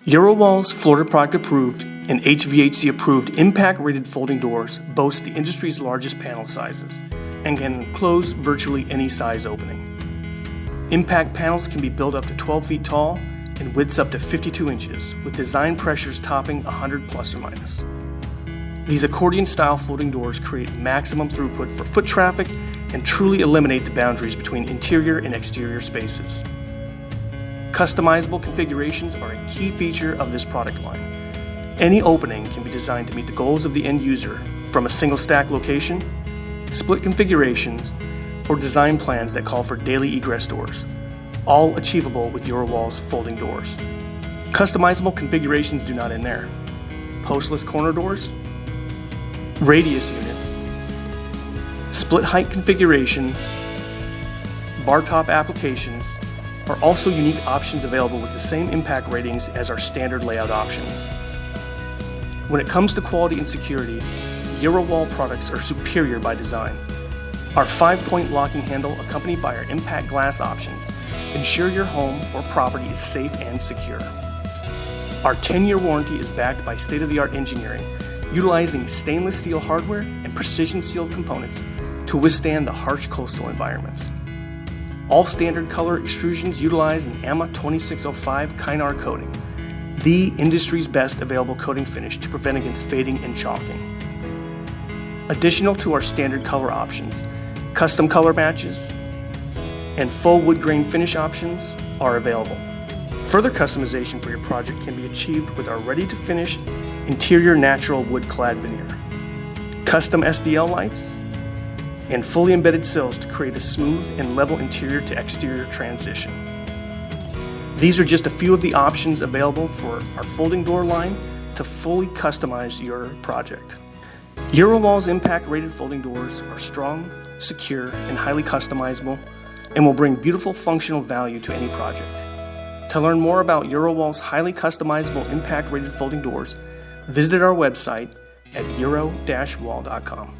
Eurowall's Florida Product Approved and HVAC approved impact rated folding doors boast the industry's largest panel sizes and can enclose virtually any size opening. Impact panels can be built up to 12 feet tall and widths up to 52 inches, with design pressures topping 100 plus or minus. These accordion-style folding doors create maximum throughput for foot traffic and truly eliminate the boundaries between interior and exterior spaces. Customizable configurations are a key feature of this product line. Any opening can be designed to meet the goals of the end user, from a single stack location, split configurations, or design plans that call for daily egress doors, all achievable with Eurowall's folding doors. Customizable configurations do not end there. Postless corner doors, radius units, split height configurations, bar top applications are also unique options available with the same impact ratings as our standard layout options. When it comes to quality and security, Eurowall products are superior by design. Our 5-point locking handle, accompanied by our impact glass options, ensure your home or property is safe and secure. Our 10-year warranty is backed by state-of-the-art engineering, utilizing stainless steel hardware and precision-sealed components to withstand the harsh coastal environments. All standard color extrusions utilize an AMA 2605 Kynar coating, the industry's best available coating finish to prevent against fading and chalking. Additional to our standard color options, custom color matches and faux wood grain finish options are available. Further customization for your project can be achieved with our ready-to-finish interior natural wood-clad veneer, custom SDL lights, and fully embedded sills to create a smooth and level interior to exterior transition. These are just a few of the options available for our folding door line to fully customize your project. Eurowall's impact-rated folding doors are strong, secure, and highly customizable, and will bring beautiful functional value to any project. To learn more about Eurowall's highly customizable impact-rated folding doors, visit our website at euro-wall.com.